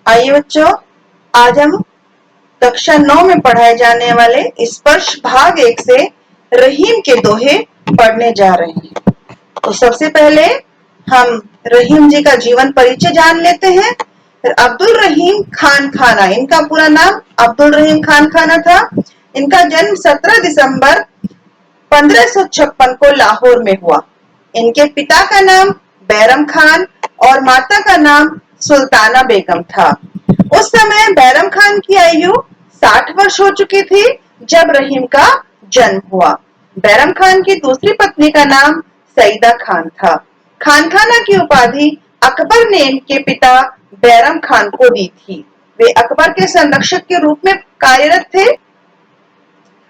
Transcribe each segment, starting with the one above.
आइए बच्चों, आज हम कक्षा 9 में पढ़ाए जाने वाले स्पर्श भाग 1 से रहीम के दोहे पढ़ने जा रहे हैं। तो सबसे पहले हम रहीम जी का जीवन परिचय जान लेते हैं। अब्दुल रहीम खान खाना, इनका पूरा नाम अब्दुल रहीम खान खाना था। इनका जन्म 17 दिसंबर 1556 को लाहौर में हुआ। इनके पिता का नाम बैरम खान और माता का नाम सुल्ताना बेगम था। उस समय बैरम खान की आयु 60 वर्ष हो चुकी थी जब रहीम का जन्म हुआ। बैरम खान की दूसरी पत्नी का नाम सईदा खान था। खान खाना की उपाधि अकबर ने इनके पिता बैरम खान को दी थी। वे अकबर के संरक्षक के रूप में कार्यरत थे।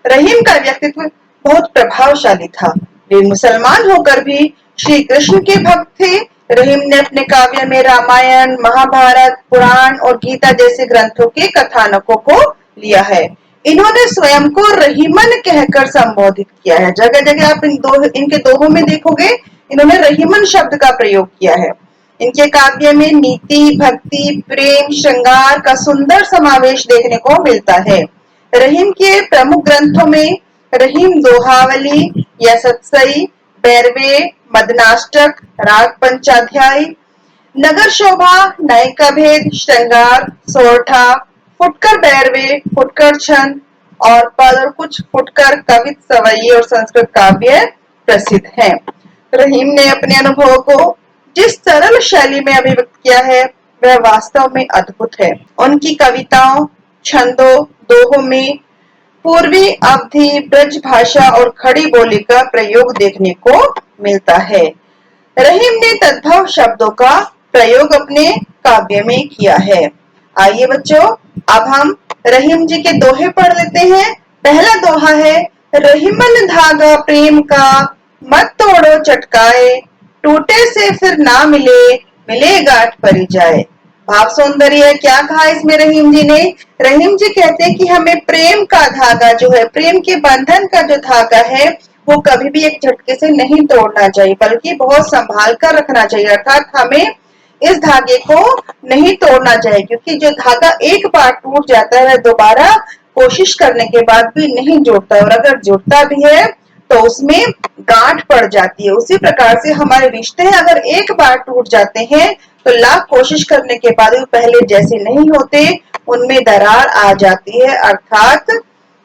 रहीम का व्यक्तित्व बहुत प्रभावशाली था। वे मुसलमान होकर भी श्री कृष्ण के भक्त थे। रहीम ने अपने काव्य में रामायण, महाभारत, पुराण और गीता जैसे ग्रंथों के कथानकों को लिया है। इन्होंने स्वयं को रहीमन कहकर संबोधित किया है। जगह जगह आप इनके दोहों में देखोगे, इन्होंने रहीमन शब्द का प्रयोग किया है। इनके काव्य में नीति, भक्ति, प्रेम, श्रृंगार का सुंदर समावेश देखने को मिलता है। रहीम के प्रमुख ग्रंथों में रहीम दोहावली या सतसई, बैरवे, मदनाष्टक, राग पंचाध्याय, नगर शोभा, नायिका भेद, श्रृंगार, सोरठा, फुटकर बैरवे, फुटकर छंद और पद और कुछ फुटकर कवित, सवई और संस्कृत काव्य प्रसिद्ध हैं। रहीम ने अपने अनुभवों को जिस सरल शैली में अभिव्यक्त किया है वह वास्तव में अद्भुत है। उनकी कविताओं, छंदों, दोहों में पूर्वी अवधि, ब्रज भाषा और खड़ी बोली का प्रयोग देखने को मिलता है। रहीम ने तद्भव शब्दों का प्रयोग अपने काव्य में किया है। आइए बच्चों, अब हम रहीम जी के दोहे पढ़ लेते हैं। पहला दोहा है, रहीमन धागा प्रेम का मत तोड़ो चटकाए, टूटे से फिर ना मिले, मिले गांठ परी जाए। भाव सौंदर्य क्या कहा इसमें रहीम जी ने? रहीम जी कहते हैं कि हमें प्रेम का धागा जो है, प्रेम के बंधन का जो धागा है, वो कभी भी एक झटके से नहीं तोड़ना चाहिए, बल्कि बहुत संभाल कर रखना चाहिए। अर्थात हमें इस धागे को नहीं तोड़ना चाहिए, क्योंकि जो धागा एक बार टूट जाता है दोबारा कोशिश करने के बाद भी नहीं जुड़ता, और अगर जुड़ता भी है तो उसमें गांठ पड़ जाती है। उसी प्रकार से हमारे रिश्ते अगर एक बार टूट जाते हैं तो लाख कोशिश करने के बाद भी पहले जैसे नहीं होते, उनमें दरार आ जाती है। अर्थात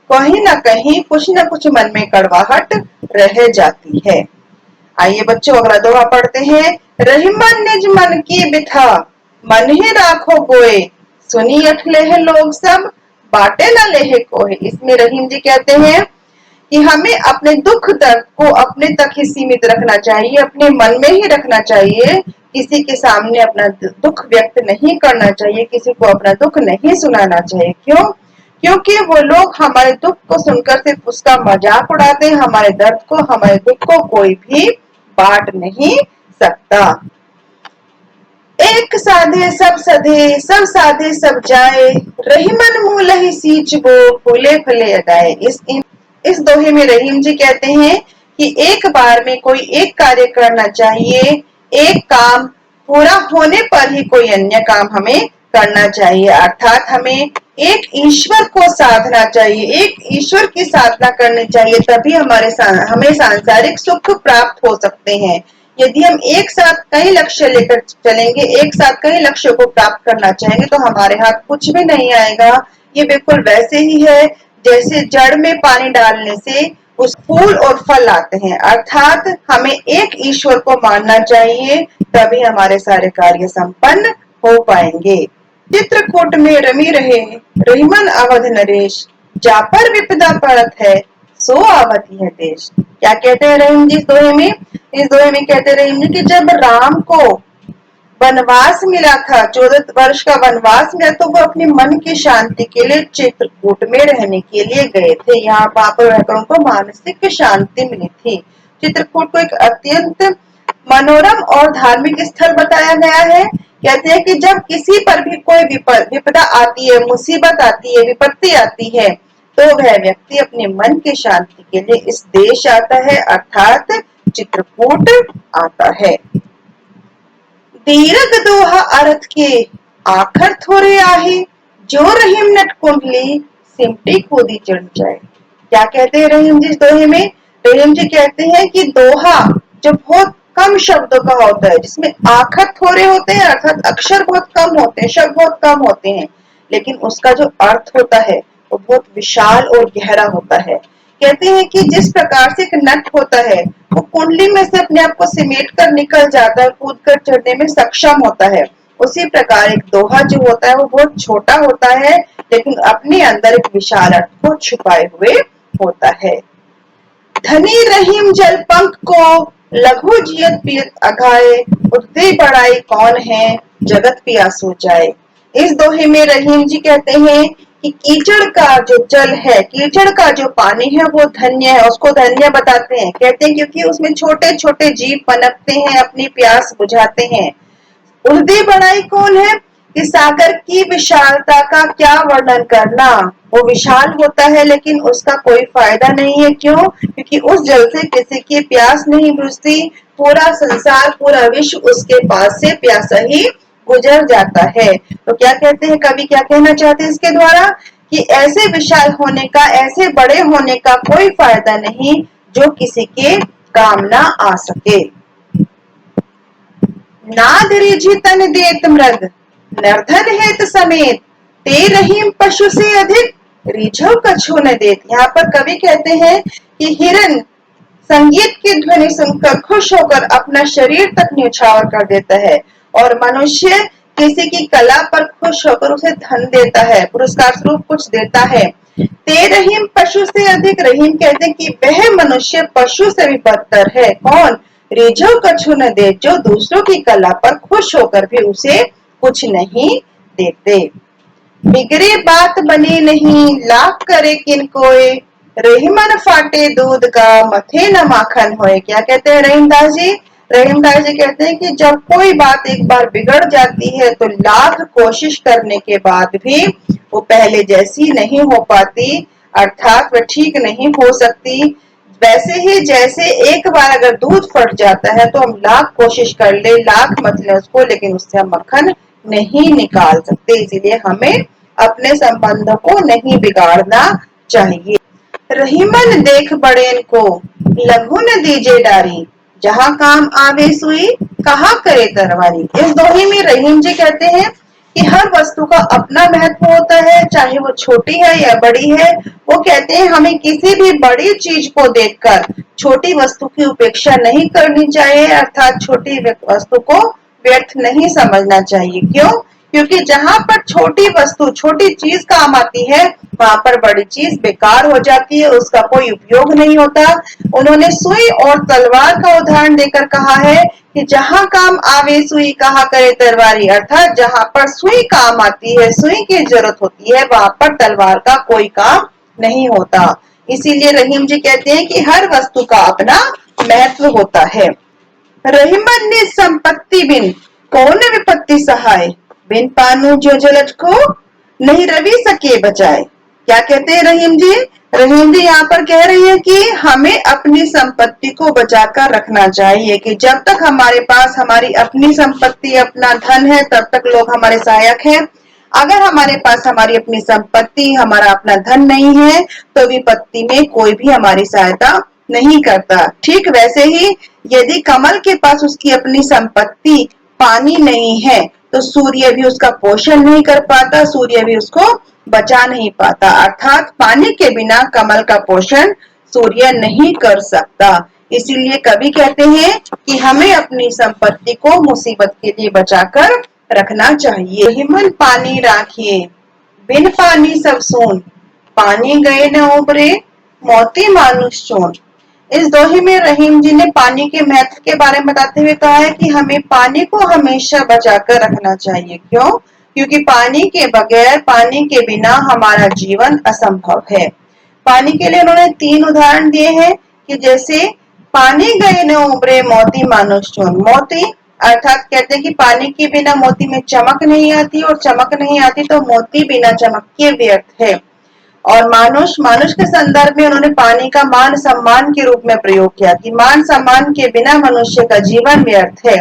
कहीं ना कहीं कुछ न कुछ मन में कड़वाहट रह जाती है। आइए बच्चों, अगला दोहा पढ़ते हैं। रहीमन निज मन की बिथा, मन ही राखो गोए, सुनी अठले है लोग सब, बाटे न लेहे कोई। इसमें रहीम जी कहते हैं कि हमें अपने दुख दर्द को अपने तक ही सीमित रखना चाहिए, अपने मन में ही रखना चाहिए। किसी के सामने अपना दुख व्यक्त नहीं करना चाहिए, किसी को अपना दुख नहीं सुनाना चाहिए। क्यों? क्योंकि वो लोग हमारे दुख को सुनकर सिर्फ उसका मजाक उड़ाते हैं। हमारे दर्द को, हमारे दुख को कोई भी बांट नहीं सकता। एक साधे सब सधे, सब साधे सब जाए, रहीमन मूल ही सींच वो, फूले फले अगाए। इस दोहे में रहीम जी कहते हैं कि एक बार में कोई एक कार्य करना चाहिए, एक काम पूरा होने पर ही कोई अन्य काम हमें करना चाहिए। अर्थात हमें एक ईश्वर को साधना चाहिए, एक ईश्वर की साधना करनी चाहिए, तभी हमें सांसारिक सुख प्राप्त हो सकते हैं। यदि हम एक साथ कई लक्ष्य लेकर चलेंगे, एक साथ कई लक्ष्यों को प्राप्त करना चाहेंगे, तो हमारे हाथ कुछ भी नहीं आएगा। ये बिल्कुल वैसे ही है जैसे जड़ में पानी डालने से उस फूल और फल आते हैं। अर्थात हमें एक ईश्वर को मानना चाहिए, तभी हमारे सारे कार्य संपन्न हो पाएंगे। चित्रकूट में रमी रहे, रहीमन अवध नरेश, जा पर विपदा पड़त है, सो आवती है देश। क्या कहते हैं रहीम जी इस दोहे में? इस दोहे में कहते हैं रहीम जी कि जब राम को वनवास मिला था, 14 वर्ष का वनवास मिला, तो वो अपने मन की शांति के लिए चित्रकूट में रहने के लिए गए थे। यहाँ पर रहकर उनको मानसिक शांति मिली थी। चित्रकूट को एक अत्यंत मनोरम और धार्मिक स्थल बताया गया है। कहते हैं कि जब किसी पर भी कोई विपदा आती है, मुसीबत आती है, विपत्ति आती है, तो वह व्यक्ति अपने मन की शांति के लिए इस देश आता है, अर्थात चित्रकूट आता है। दीर्घ दोहा अर्थ के आखर थोड़े आहे, जो रहीम नट कुंडली सिमटी कूदी चढ़ जाए। क्या कहते हैं रहीम जी इस दोहे में? रहीम जी कहते हैं कि दोहा जो बहुत कम शब्दों का होता है, जिसमें आखर थोड़े होते हैं, अर्थात अक्षर बहुत कम होते हैं, शब्द बहुत कम होते हैं, लेकिन उसका जो अर्थ होता है वो बहुत विशाल और गहरा होता है। कहते हैं कि जिस प्रकार से एक नट होता है वो कुंडली में से अपने आप को सिमेट कर निकल जाता है, कूद कर चढ़ने में सक्षम होता है, उसी प्रकार एक दोहा जो होता है वो बहुत छोटा होता है, लेकिन अपने अंदर एक विशाल अर्थ को छुपाए हुए होता है। धनी रहीम जल पंख को लघु जियत पियत अघाए, उठते बढ़ाई कौन है जगत पियासो जाए। इस दोहे में रहीम जी कहते हैं कि कीचड़ का जो जल है, कीचड़ का जो पानी है वो धन्य है, उसको धन्य बताते हैं। कहते हैं क्योंकि उसमें छोटे छोटे जीव पनपते हैं, अपनी प्यास बुझाते हैं। उल्दी बढ़ाई कौन है कि सागर की विशालता का क्या वर्णन करना। वो विशाल होता है लेकिन उसका कोई फायदा नहीं है। क्यों? क्योंकि उस जल से किसी की प्यास नहीं बुझती। पूरा संसार, पूरा विश्व उसके पास से प्यासा ही गुजर जाता है। तो क्या कहते हैं कवि, क्या कहना चाहते हैं इसके द्वारा कि ऐसे विशाल होने का, ऐसे बड़े होने का कोई फायदा नहीं जो किसी के काम ना आ सके। नाद रिझी तन देत मृग, नर्धन हेत समेत, ते रहीम पशु से अधिक, रिझव कछु न देत। यहाँ पर कवि कहते हैं कि हिरन संगीत की ध्वनि सुनकर खुश होकर अपना शरीर तक न्यौछावर कर देता है, और मनुष्य किसी की कला पर खुश होकर उसे धन देता है, पुरस्कार स्वरूप कुछ देता है। ते रहीम पशु से अधिक, रहीम कहते हैं कि वह मनुष्य पशु से भी बदतर है। कौन? रिझव कछु न दे, जो दूसरों की कला पर खुश होकर भी उसे कुछ नहीं देते। बिगड़े बात बने नहीं, लाख करे किन कोय, रहीमन फाटे दूध का, मथे न माखन होए। क्या कहते हैं रहीमदास जी? रहीमदास जी कहते हैं कि जब कोई बात एक बार बिगड़ जाती है तो लाख कोशिश करने के बाद भी वो पहले जैसी नहीं हो पाती, अर्थात वह ठीक नहीं हो सकती। वैसे ही जैसे एक बार अगर दूध फट जाता है तो हम लाख कोशिश कर ले, लाख मत ले उसको, लेकिन उससे हम मक्खन नहीं निकाल सकते। इसीलिए हमें अपने संबंधों को नहीं बिगाड़ना चाहिए। रहीमन देख बड़ेन को, लघु न दीजे डारी, जहां काम आवे सुई, कहा करे तरवारी। इस दोहे में रहीम जी कहते हैं कि हर वस्तु का अपना महत्व होता है, चाहे वो छोटी है या बड़ी है। वो कहते हैं हमें किसी भी बड़ी चीज को देखकर छोटी वस्तु की उपेक्षा नहीं करनी चाहिए, अर्थात छोटी वस्तु को व्यर्थ नहीं समझना चाहिए। क्यों? क्योंकि जहां पर छोटी वस्तु, छोटी चीज काम आती है, वहां पर बड़ी चीज बेकार हो जाती है, उसका कोई उपयोग नहीं होता। उन्होंने सुई और तलवार का उदाहरण देकर कहा है कि जहां काम आवे सुई, कहा करे तलवारी, अर्थात जहां पर सुई काम आती है, सुई की जरूरत होती है, वहां पर तलवार का कोई काम नहीं होता। इसीलिए रहीम जी कहते हैं कि हर वस्तु का अपना महत्व होता है। रहीमन ने संपत्ति बिन, कौन विपत्ति सहाय, बिन पानू जो जलज को, नहीं रवि सके बचाए। क्या कहते हैं रहीम जी? रहीम जी यहाँ पर कह रही है कि हमें अपनी संपत्ति को बचाकर रखना चाहिए, कि जब तक हमारे पास हमारी अपनी संपत्ति, अपना धन है, तब तक लोग हमारे सहायक हैं। अगर हमारे पास हमारी अपनी संपत्ति, हमारा अपना धन नहीं है, तो विपत्ति में कोई भी हमारी सहायता नहीं करता। ठीक वैसे ही यदि कमल के पास उसकी अपनी संपत्ति पानी नहीं है, तो सूर्य भी उसका पोषण नहीं कर पाता, सूर्य भी उसको बचा नहीं पाता। अर्थात पानी के बिना कमल का पोषण सूर्य नहीं कर सकता। इसीलिए कवि कहते हैं कि हमें अपनी संपत्ति को मुसीबत के लिए बचाकर रखना चाहिए। हिमन पानी राखिए, बिन पानी सब सून, पानी गए न उबरे, मोती मानुष चोन। इस दोहे में रहीम जी ने पानी के महत्व के बारे में बताते हुए कहा है कि हमें पानी को हमेशा बचाकर रखना चाहिए। क्यों? क्योंकि पानी के बगैर, पानी के बिना हमारा जीवन असंभव है। पानी के लिए उन्होंने 3 उदाहरण दिए हैं कि जैसे पानी गए न उबरे, मोती मानुष चोन। मोती अर्थात कहते हैं कि पानी के बिना मोती में चमक नहीं आती, और चमक नहीं आती तो मोती बिना चमक के व्यर्थ है। और मानुष, मानुष के संदर्भ में उन्होंने पानी का मान सम्मान के रूप में प्रयोग किया कि मान सम्मान के बिना मनुष्य का जीवन व्यर्थ है।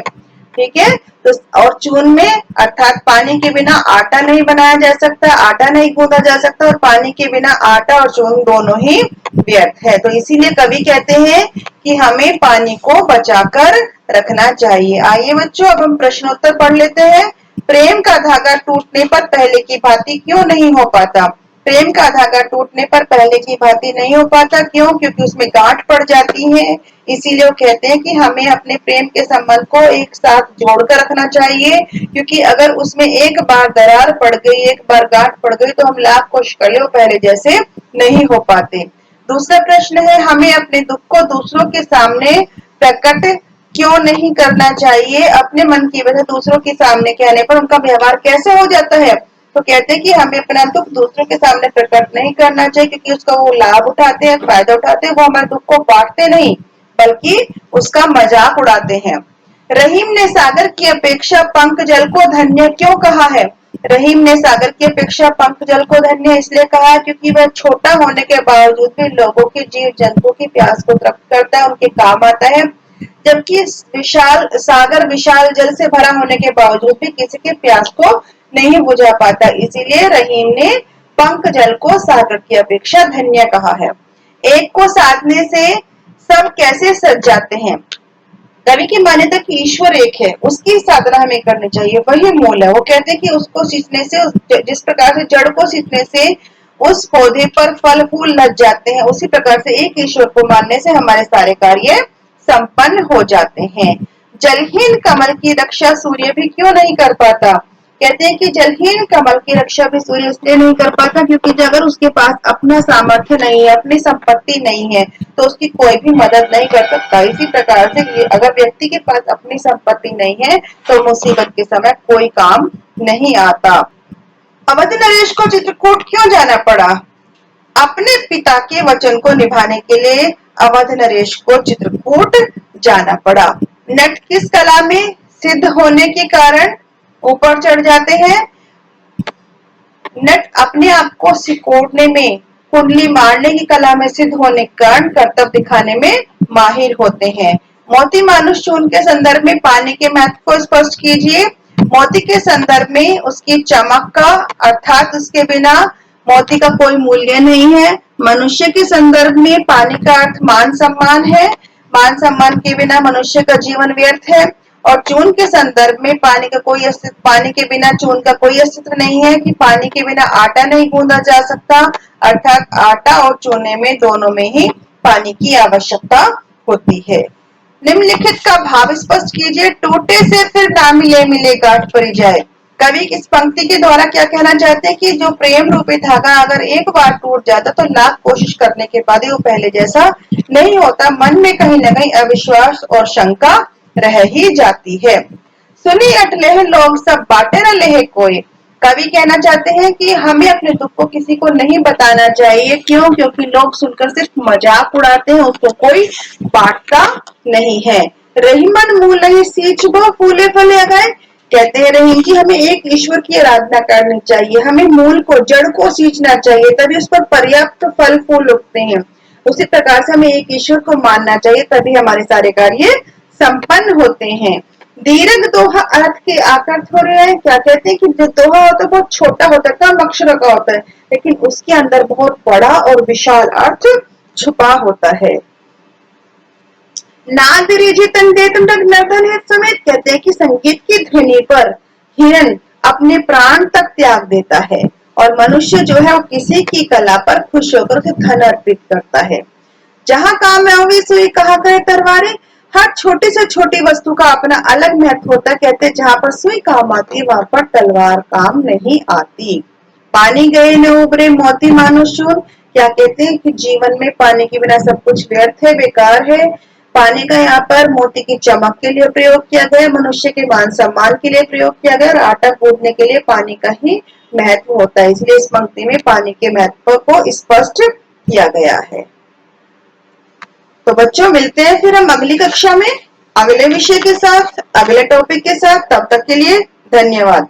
ठीक है। तो और चून में अर्थात पानी के बिना आटा नहीं बनाया जा सकता, आटा नहीं गूंदा जा सकता, और पानी के बिना आटा और चून दोनों ही व्यर्थ है। तो इसीलिए कवि कहते हैं कि हमें पानी को बचाकर रखना चाहिए। आइए बच्चों, अब हम प्रश्नोत्तर पढ़ लेते हैं। प्रेम का धागा टूटने पर पहले की भांति क्यों नहीं हो पाता? प्रेम का धागा टूटने पर पहले की भांति नहीं हो पाता, क्यों? क्योंकि उसमें गांठ पड़ जाती है। इसीलिए वो कहते हैं कि हमें अपने प्रेम के संबंध को एक साथ जोड़कर रखना चाहिए, क्योंकि अगर उसमें एक बार दरार पड़ गई, एक बार गांठ पड़ गई, तो हम लाख कोशिश कर ले, वो पहले जैसे नहीं हो पाते। दूसरा प्रश्न है, हमें अपने दुख को दूसरों के सामने प्रकट क्यों नहीं करना चाहिए? अपने मन की वजह दूसरों के सामने कहने पर उनका व्यवहार कैसे हो जाता है? तो कहते हैं कि हमें अपना दुख दूसरों के सामने प्रकट नहीं करना चाहिए, क्योंकि उसका वो लाभ उठाते हैं, फायदा उठाते हैं। वो हमारे दुख को बांटते नहीं, बल्कि उसका मजाक उड़ाते हैं। रहीम ने सागर की अपेक्षा पंख जल को धन्य क्यों कहा है? रहीम ने सागर की अपेक्षा पंख जल को धन्य इसलिए कहा है क्योंकि वह छोटा होने के बावजूद भी लोगों की, जीव जंतु की प्यास को तृप्त करता है, उनके काम आता है। जबकि विशाल सागर विशाल जल से भरा होने के बावजूद भी किसी की प्यास को नहीं बुझा पाता। इसीलिए रहीम ने पंख जल को सागर की अपेक्षा धन्य कहा है। एक को साधने से सब कैसे सज जाते हैं? कवि की मान्यता कि ईश्वर एक है, उसकी साधना हमें करनी चाहिए, वही मूल है। वो कहते हैं कि उसको सींचने से, जिस प्रकार से जड़ को सींचने से उस पौधे पर फल फूल लग जाते हैं, उसी प्रकार से एक ईश्वर को मानने से हमारे सारे कार्य संपन्न हो जाते हैं। जलहीन कमल की रक्षा सूर्य भी क्यों नहीं कर पाता? कहते हैं कि जलहीन कमल की रक्षा भी सूर्य इसलिए नहीं कर पाता क्योंकि अगर उसके पास अपना सामर्थ्य नहीं है, अपनी संपत्ति नहीं है, तो उसकी कोई भी मदद नहीं कर सकता। इसी प्रकार से अगर व्यक्ति के पास अपनी संपत्ति नहीं है, तो मुसीबत के समय कोई काम नहीं आता। अवध नरेश को चित्रकूट क्यों जाना पड़ा? अपने पिता के वचन को निभाने के लिए अवध नरेश को चित्रकूट जाना पड़ा। नट किस कला में सिद्ध होने के कारण ऊपर चढ़ जाते हैं? नट अपने आप को सिकोड़ने में, कुंडली मारने की कला में सिद्ध होने के कारण कर्तव्य दिखाने में माहिर होते हैं। मोती मानुष चून के संदर्भ में पानी के महत्व को स्पष्ट कीजिए। मोती के संदर्भ में उसकी चमक का, अर्थात उसके बिना मोती का कोई मूल्य नहीं है। मनुष्य के संदर्भ में पानी का अर्थ मान सम्मान है, मान सम्मान के बिना मनुष्य का जीवन व्यर्थ है। और चून के संदर्भ में पानी का कोई अस्तित्व, पानी के बिना चून का कोई अस्तित्व नहीं है, कि पानी के बिना आटा नहीं गूंदा जा सकता, अर्थात आटा और चूने में दोनों में ही पानी की आवश्यकता होती है। निम्नलिखित का भाव स्पष्ट कीजिए। टूटे से फिर ना मिले, मिले गांठ परी जाए। कवि इस पंक्ति के द्वारा क्या कहना चाहते हैं कि जो प्रेम रूपी धागा अगर एक बार टूट जाता तो लाख कोशिश करने के बाद वो पहले जैसा नहीं होता। मन में कहीं न कहीं अविश्वास और शंका रह ही जाती है। सुनी अटले लोग सब बाटे न लेहे कोई। कवि कहना चाहते हैं कि हमें अपने दुख को किसी को नहीं बताना चाहिए। क्यों? क्योंकि लोग सुनकर सिर्फ मजाक उड़ाते हैं, उसको कोई बांटता नहीं है। रहीमन मूल नहीं सींच बो फूले फले अगाए। कहते हैं रहीम कि हमें एक ईश्वर की आराधना करनी चाहिए, हमें मूल को, जड़ को सींचना चाहिए, तभी उस पर पर्याप्त फल फूल उगते हैं। उसी प्रकार से हमें एक ईश्वर को मानना चाहिए, तभी हमारे सारे कार्य संपन्न होते हैं। दीर्घ दोहा अर्थ के आकर्त हो रहे हैं। क्या कहते हैं कि जो दोहा होता है बहुत छोटा होता है, कम अक्षरों का होता है, लेकिन उसके अंदर बहुत बड़ा और विशाल अर्थ छुपा होता है। नाद रिझी तन दे तुम नर्तन है समेत। कहते हैं कि संगीत की ध्वनि पर हिरन अपने प्राण तक त्याग देता है, और मनुष्य जो है वो किसी की कला पर खुश होकर उसे धन अर्पित करता है। जहां काम है वही सुई कहा करे तरवारे। हर छोटी से छोटी वस्तु का अपना अलग महत्व होता है। कहते हैं जहां पर सुई काम आती है वहां पर तलवार काम नहीं आती। पानी गए न उबरे मोती मानुष चून। क्या कहते हैं कि जीवन में पानी के बिना सब कुछ व्यर्थ है, बेकार है। पानी का यहाँ पर मोती की चमक के लिए प्रयोग किया गया, मनुष्य के मान सम्मान के लिए प्रयोग किया गया, और आटा कूटने के लिए पानी का ही महत्व होता है। इसलिए इस पंक्ति में पानी के महत्व को स्पष्ट किया गया है। तो बच्चों मिलते हैं फिर हम अगली कक्षा में अगले विषय के साथ, अगले टॉपिक के साथ। तब तक के लिए धन्यवाद।